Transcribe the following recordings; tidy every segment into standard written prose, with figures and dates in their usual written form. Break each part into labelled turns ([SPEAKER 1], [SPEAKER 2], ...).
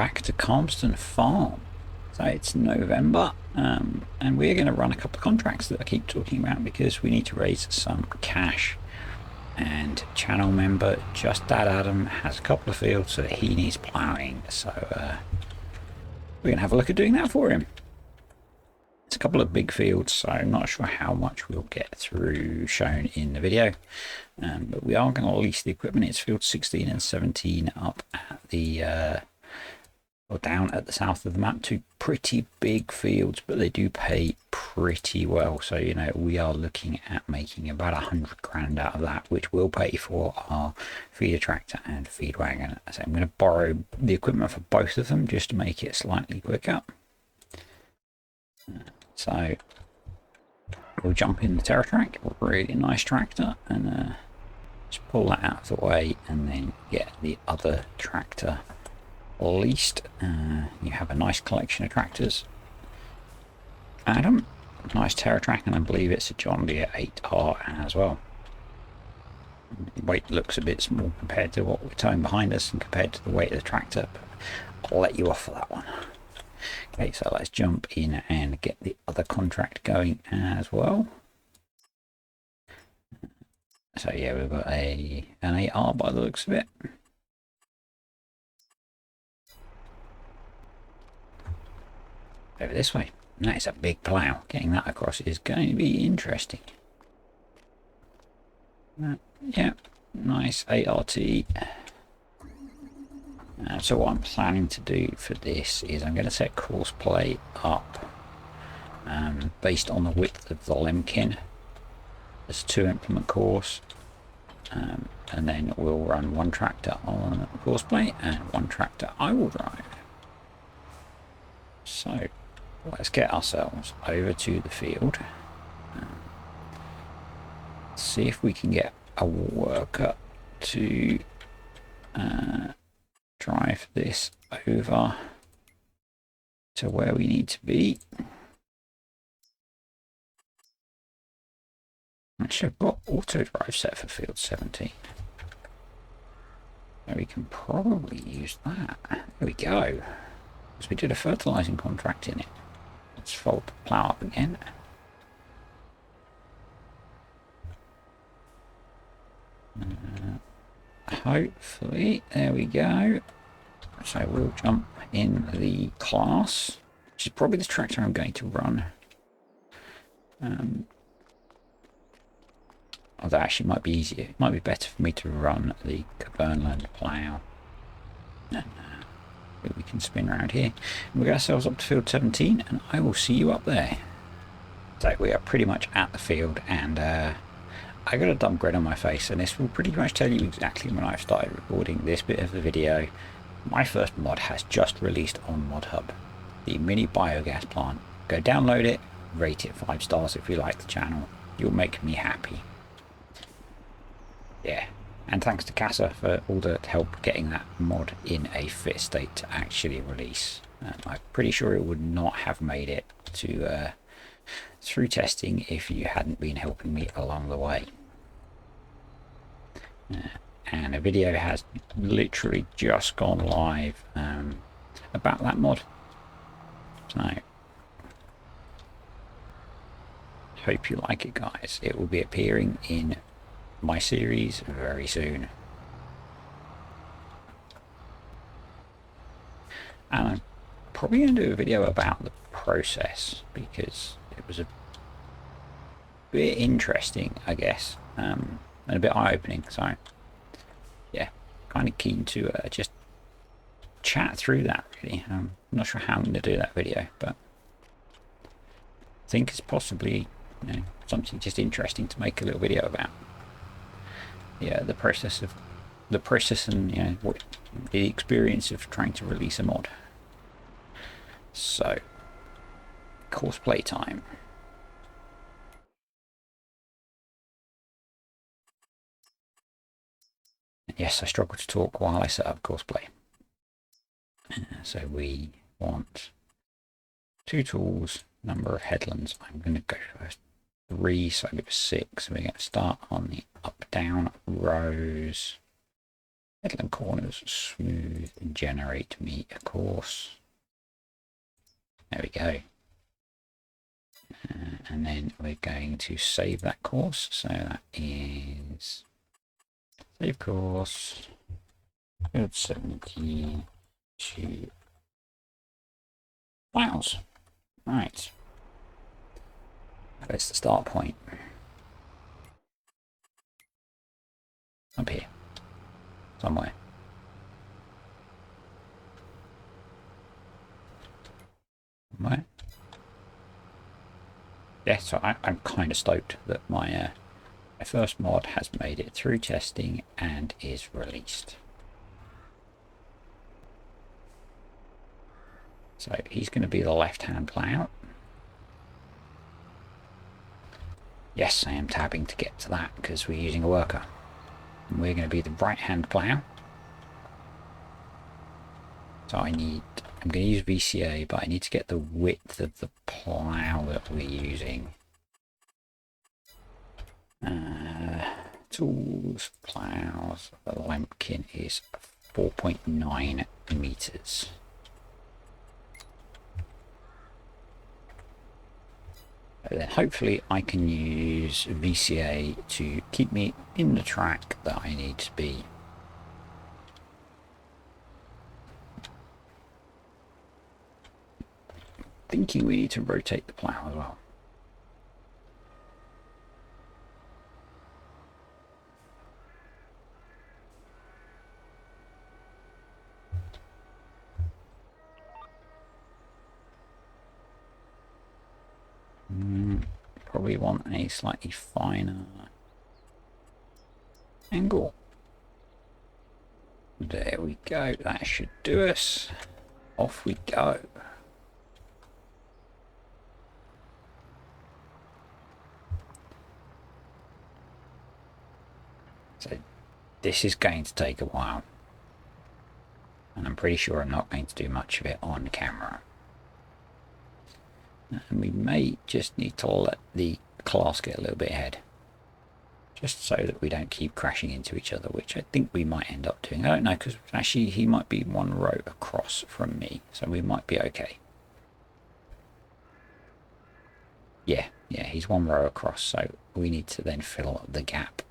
[SPEAKER 1] back to Calmsden Farm. So it's November, and we're going to run a couple of contracts that I keep talking about because we need to raise some cash. And channel member Just Dad Adam has a couple of fields that he needs plowing, so we're going to have a look at doing that for him. It's a couple of big fields, so I'm not sure how much we'll get through shown in the video, but we are going to lease the equipment. It's field 16 and 17 up at the or down at the south of the map. Two pretty big fields, but they do pay pretty well. So, you know, we are looking at making about 100 grand out of that, which will pay for our feeder tractor and feed wagon. So I'm going to borrow the equipment for both of them just to make it slightly quicker. So we'll jump in the TerraTrack, a really nice tractor, and just pull that out of the way and then get the other tractor leased. You have a nice collection of tractors, Adam. Nice TerraTrack, and I believe it's a John Deere 8R as well. Weight looks a bit small compared to what we're towing behind us and compared to the weight of the tractor, but I'll let you off for that one. Okay, so let's jump in and get the other contract going as well. So yeah, we've got an 8R by the looks of it. Over this way. That is a big plough. Getting that across is going to be interesting. Yeah, nice ART. So what I'm planning to do for this is I'm going to set course play up based on the width of the Lemkin. There's 2 implement course, and then we'll run 1 tractor on course play and 1 tractor I will drive. So let's get ourselves over to the field. See if we can get a worker to drive this over to where we need to be. Actually, I've got auto drive set for field 17. So we can probably use that. There we go. Because we did a fertilizing contract in it. Let's fold the plough up again. Hopefully, there we go. So we'll jump in the class, which is probably the tractor I'm going to run. Although actually might be easier. It might be better for me to run the Calmsden plough. We can spin around here. We'll get ourselves up to field 17 and I will see you up there. So we are pretty much at the field, and I got a dumb grin on my face, and this will pretty much tell you exactly when I've started recording this bit of the video. My first mod has just released on ModHub, the mini biogas plant. Go download it, rate it 5 stars if you like the channel. You'll make me happy. Yeah, and thanks to Casa for all the help getting that mod in a fit state to actually release. I'm pretty sure it would not have made it to through testing if you hadn't been helping me along the way. And a video has literally just gone live about that mod. So hope you like it, guys. It will be appearing in my series very soon. And I'm probably going to do a video about the process because it was a bit interesting, I guess, and a bit eye-opening. So yeah, kind of keen to just chat through that, really. I'm not sure how I'm going to do that video, but I think it's possibly, you know, something just interesting to make a little video about. Yeah, the process and, you know, what the experience of trying to release a mod. So course play time. Yes, I struggle to talk while I set up course play. So we want 2 tools, number of headlands. I'm going to go for 3, so I go for 6. We're going to start on the up-down rows. Headland corners, smooth, and generate me a course. There we go. And then we're going to save that course. So that is save course. Good 72 miles. Right. That's the start point. Up here. Somewhere. Somewhere. Yeah, so I'm kind of stoked that my first mod has made it through testing and is released. So he's going to be the left-hand plow. Yes, I am tabbing to get to that because we're using a worker. And we're going to be the right-hand plow. So I'm going to use VCA, but I need to get the width of the plow that we're using. Tools, plows, the Lemkin is 4.9 meters. And then hopefully I can use VCA to keep me in the track that I need to be. Thinking we need to rotate the plow as well. Probably want a slightly finer angle. There we go. That should do us. Off we go. So this is going to take a while. And I'm pretty sure I'm not going to do much of it on camera. And we may just need to let the class get a little bit ahead. Just so that we don't keep crashing into each other, which I think we might end up doing. I don't know, because actually he might be one row across from me. So we might be okay. Yeah, he's one row across. So we need to then fill up the gap.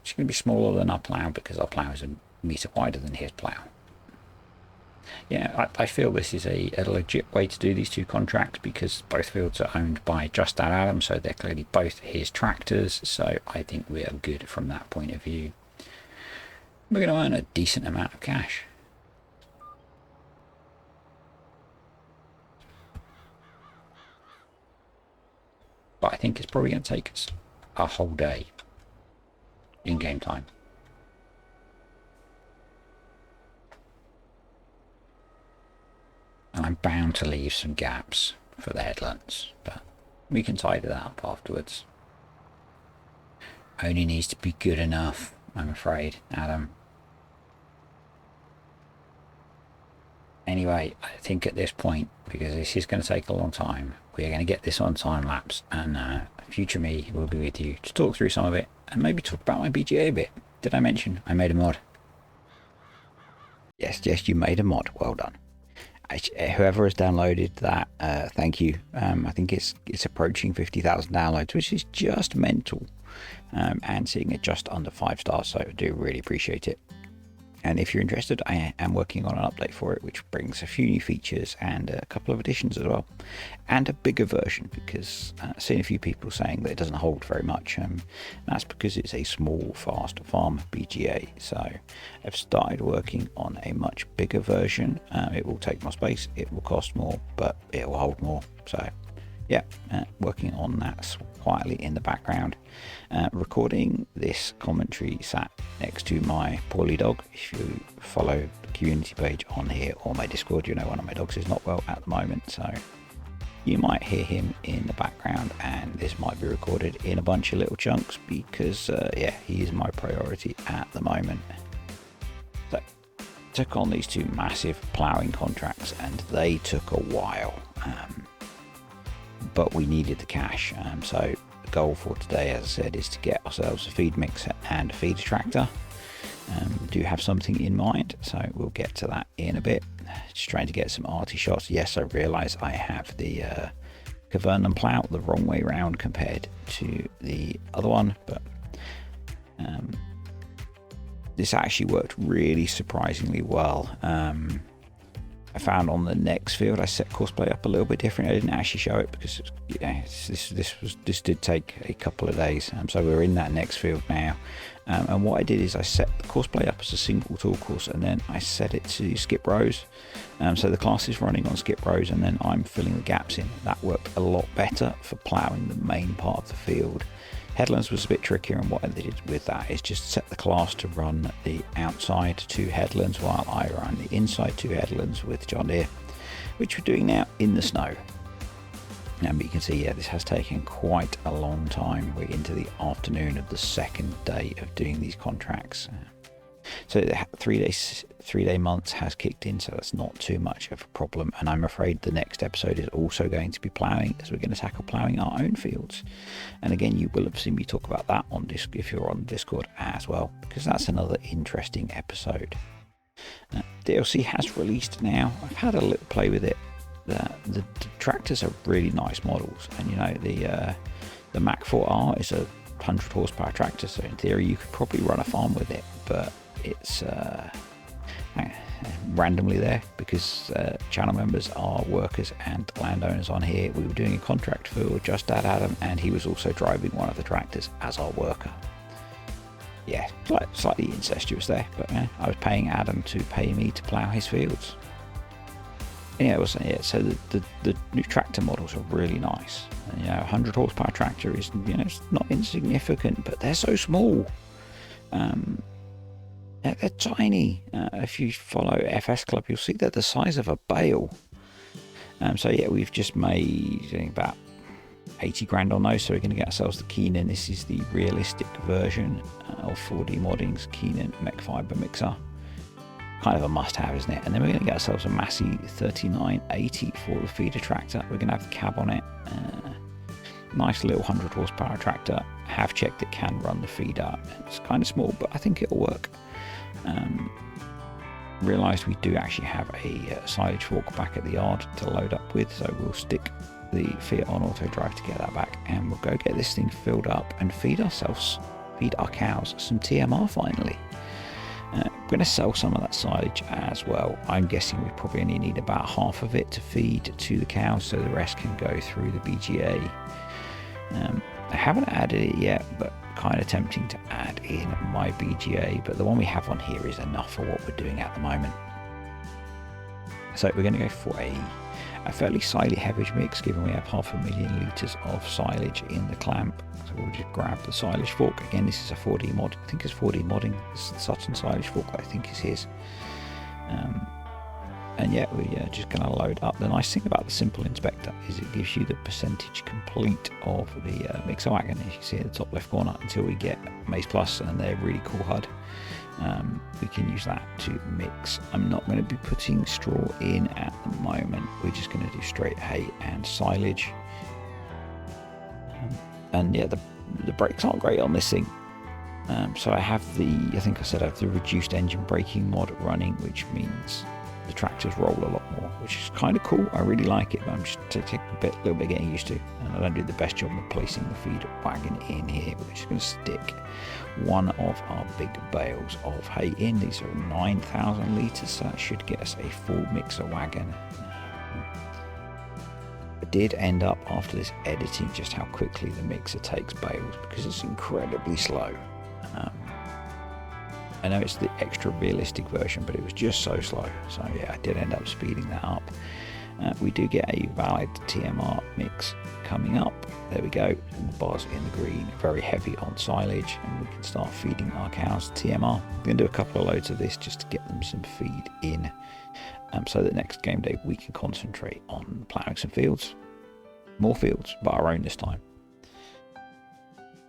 [SPEAKER 1] It's going to be smaller than our plough because our plough is a metre wider than his plough. Yeah, I feel this is a legit way to do these two contracts because both fields are owned by Just Dad Adam, so they're clearly both his tractors, so I think we are good from that point of view. We're going to earn a decent amount of cash. But I think it's probably going to take us a whole day in game time. And I'm bound to leave some gaps for the headlands, but we can tidy that up afterwards. Only needs to be good enough, I'm afraid, Adam. Anyway, I think at this point, because this is going to take a long time, we are going to get this on time lapse, and future me will be with you to talk through some of it and maybe talk about my BGA a bit. Did I mention I made a mod? Yes, you made a mod. Well done. Whoever has downloaded that, thank you. I think it's approaching 50,000 downloads, which is just mental, and seeing it just under 5 stars, so I do really appreciate it. And if you're interested, I am working on an update for it, which brings a few new features and a couple of additions as well, and a bigger version, because I've seen a few people saying that it doesn't hold very much. That's because it's a small, fast farm BGA. So I've started working on a much bigger version. It will take more space, it will cost more, but it will hold more. So yeah, working on that quietly in the background. Recording this commentary sat next to my poorly dog. If you follow the community page on here or my Discord, you know one of my dogs is not well at the moment, so you might hear him in the background, and this might be recorded in a bunch of little chunks because yeah, he is my priority at the moment. So took on these two massive ploughing contracts and they took a while, but we needed the cash. So the goal for today, as I said, is to get ourselves a feed mixer and a feeder tractor. Do have something in mind, so we'll get to that in a bit. Just trying to get some arty shots. Yes, I realise I have the Cavernan plough the wrong way round compared to the other one, but this actually worked really surprisingly well. I found on the next field I set courseplay up a little bit different. I didn't actually show it because this did take a couple of days. So we're in that next field now, and what I did is I set the courseplay up as a single tool course, and then I set it to skip rows. So the class is running on skip rows, and then I'm filling the gaps in. That worked a lot better for ploughing the main part of the field. Headlands was a bit trickier, and what I did with that is just set the class to run the outside 2 headlands while I run the inside 2 headlands with John Deere, which we're doing now in the snow. But you can see, yeah, this has taken quite a long time. We're into the afternoon of the second day of doing these contracts. So the 3-day months has kicked in, so that's not too much of a problem. And I'm afraid the next episode is also going to be ploughing, as we're going to tackle ploughing our own fields. And again, you will have seen me talk about that on Discord if you're on Discord as well, because that's another interesting episode. DLC has released now. I've had a little play with it. The tractors are really nice models, and you know the Mac 4R is a 100 horsepower tractor, so in theory you could probably run a farm with it, but it's randomly there because channel members are workers and landowners on here. We were doing a contract for Just Dad Adam, and he was also driving one of the tractors as our worker. Yeah, slightly incestuous there, but I was paying Adam to pay me to plough his fields. Anyway, so the new tractor models are really nice. And, you know, 100 horsepower tractor is, you know, it's not insignificant, but they're so small. They're tiny. If you follow FS Club, you'll see they're the size of a bale. So yeah, we've just made about 80 grand on those, so we're going to get ourselves the Keenan. This is the realistic version of 4D Modding's Keenan mech fiber mixer. Kind of a must-have, isn't it? And then we're going to get ourselves a Massey 3980 for the feeder tractor. We're going to have the cab on it. Nice little 100 horsepower tractor. Have checked it can run the feeder. It's kind of small, but I think it'll work. Realised we do actually have a silage fork back at the yard to load up with, so we'll stick the Fiat on auto drive to get that back, and we'll go get this thing filled up and feed our cows some TMR finally. We're going to sell some of that silage as well. I'm guessing we probably only need about half of it to feed to the cows, so the rest can go through the BGA. I haven't added it yet, but kind of tempting to add in my BGA, but the one we have on here is enough for what we're doing at the moment. So we're going to go for a fairly silage-heavy mix, given we have 500,000 litres of silage in the clamp. So we'll just grab the silage fork. Again, this is a 4D mod. I think it's 4D modding. This is the Sutton silage fork that I think is his. And yeah, we're just going to load up. The nice thing about the simple inspector is it gives you the percentage complete of the mixer wagon, as you can see at the top left corner, until we get Maize Plus and their really cool HUD. We can use that to mix. I'm not going to be putting straw in at the moment. We're just going to do straight hay and silage. And yeah, the brakes aren't great on this thing. So I have I think I said I have the reduced engine braking mod running, which means the tractors roll a lot more, which is kind of cool. I really like it, but I'm just taking a little bit getting used to, and I don't do the best job of placing the feed wagon in here. We're just going to stick one of our big bales of hay in. These are 9,000 litres, so that should get us a full mixer wagon. I did end up, after this editing, just how quickly the mixer takes bales, because it's incredibly slow. I know it's the extra realistic version, but it was just so slow. So yeah, I did end up speeding that up. We do get a valid TMR mix coming up. There we go. And the bars in the green, very heavy on silage, and we can start feeding our cows TMR. We're going to do a couple of loads of this just to get them some feed in, so that next game day we can concentrate on ploughing some fields. More fields, but our own this time.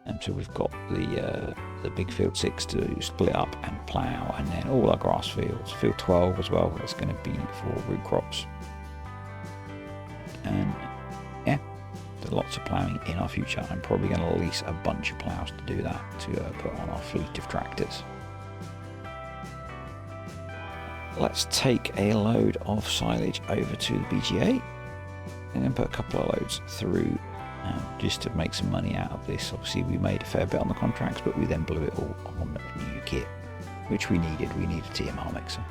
[SPEAKER 1] And so we've got the big field 6 to split up and plough, and then all our grass fields. Field 12 as well, that's going to be for root crops. And yeah, there's lots of ploughing in our future. I'm probably going to lease a bunch of ploughs to do that, to put on our fleet of tractors. let's take a load of silage over to the BGA and then put a couple of loads through just to make some money out of this. Obviously we made a fair bit on the contracts, but we then blew it all on new kit, which we needed. We needed a TMR mixer.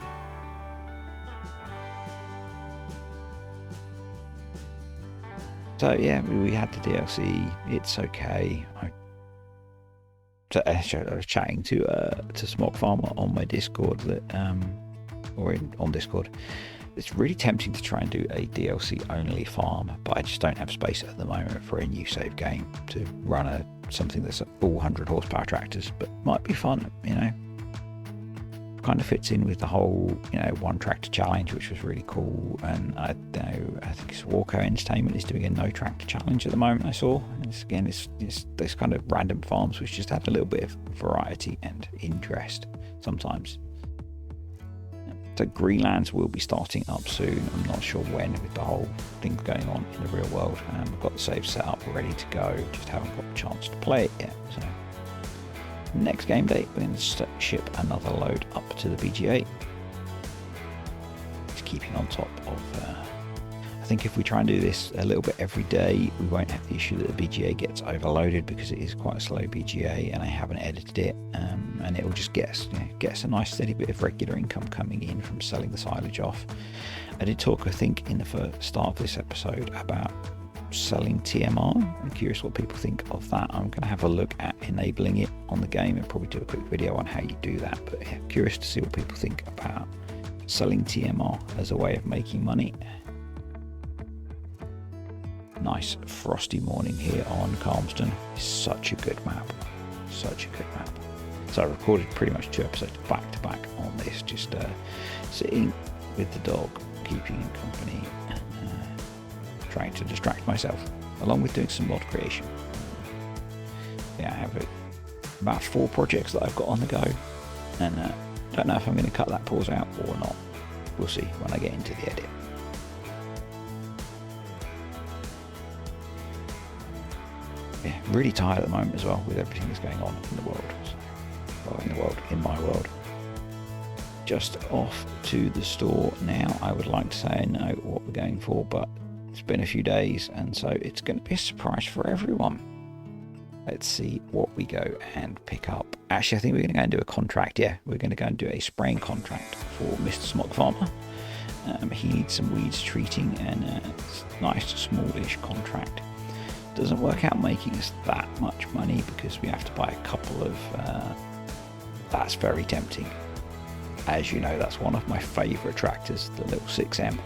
[SPEAKER 1] So yeah, we had the DLC. It's okay. I was chatting to Smoke Farmer on my Discord on Discord. It's really tempting to try and do a DLC only farm, but I just don't have space at the moment for a new save game to run something that's all 100 horsepower tractors, but might be fun, you know. Kind of fits in with the whole, you know, one tractor challenge, which was really cool. And I think it's Walco Entertainment is doing a no tractor challenge at the moment. I saw, and it's this kind of random farms which just have a little bit of variety and interest sometimes. So Greenlands will be starting up soon. I'm not sure when, with the whole thing going on in the real world. We've got the save set up, ready to go. Just haven't got a chance to play it yet. So next game day, we're going to ship another load up to the BGA. Just keeping on top of. I think if we try and do this a little bit every day, we won't have the issue that the BGA gets overloaded, because it is quite a slow BGA, and I haven't edited it. And it will just get us a nice steady bit of regular income coming in from selling the silage off. I did talk, I think, in the first start of this episode about selling TMR. I'm curious what people think of that. I'm going to have a look at enabling it on the game and probably do a quick video on how you do that. But yeah, curious to see what people think about selling TMR as a way of making money. Nice frosty morning here on Calmsden. It's such a good map. Such a good map. So I recorded pretty much 2 episodes back to back on this, just sitting with the dog, keeping him company, and trying to distract myself, along with doing some mod creation. Yeah, I have about 4 projects that I've got on the go, and don't know if I'm going to cut that pause out or not. We'll see when I get into the edit. Yeah, really tired at the moment as well with everything that's going on in the world. In my world. Just off to the store now. I would like to say I know what we're going for, but it's been a few days, and so it's going to be a surprise for everyone. Let's see what we go and pick up. Actually, I think we're going to go and do a contract. Yeah, we're going to go and do a spraying contract for Mr. Smock Farmer. He needs some weeds treating, and it's a nice smallish contract. Doesn't work out making us that much money because we have to buy a couple of that's very tempting. As you know, that's one of my favourite tractors, the little 6M.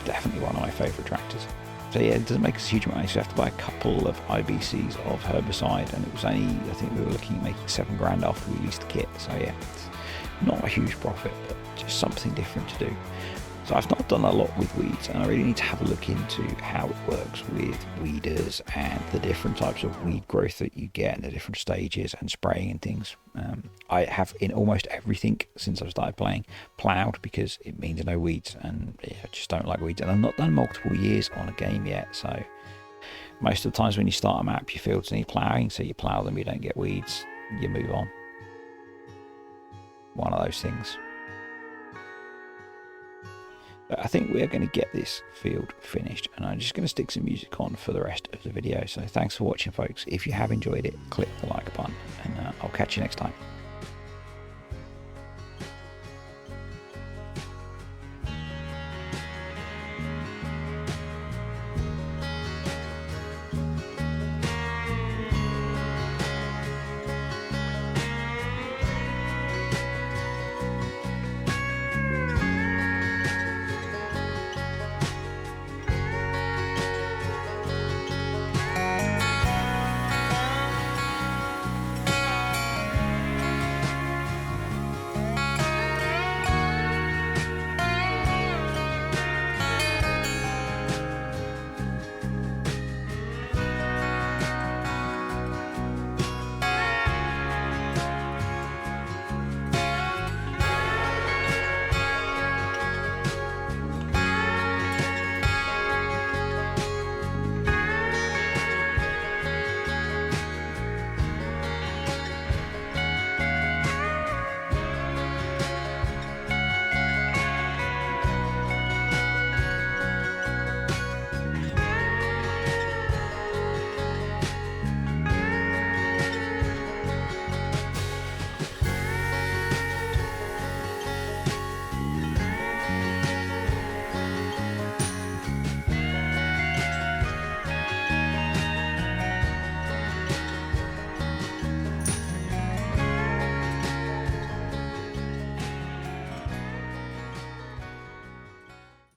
[SPEAKER 1] Definitely one of my favourite tractors. So yeah, it doesn't make us a huge amount. So we have to buy a couple of IBCs of herbicide, and it was only, I think we were looking at making $7 after we released the kit. So yeah, it's not a huge profit, but just something different to do. So I've not done a lot with weeds, and I really need to have a look into how it works with weeders and the different types of weed growth that you get and the different stages and spraying and things. I have in almost everything since I've started playing plowed, because it means no weeds, and yeah, I just don't like weeds. And I've not done multiple years on a game yet, so most of the times when you start a map, your fields need plowing, so you plow them, you don't get weeds, you move on. One of those things. But I think we're going to get this field finished, and I'm just going to stick some music on for the rest of the video. So thanks for watching, folks. If you have enjoyed it, click the like button, and I'll catch you next time.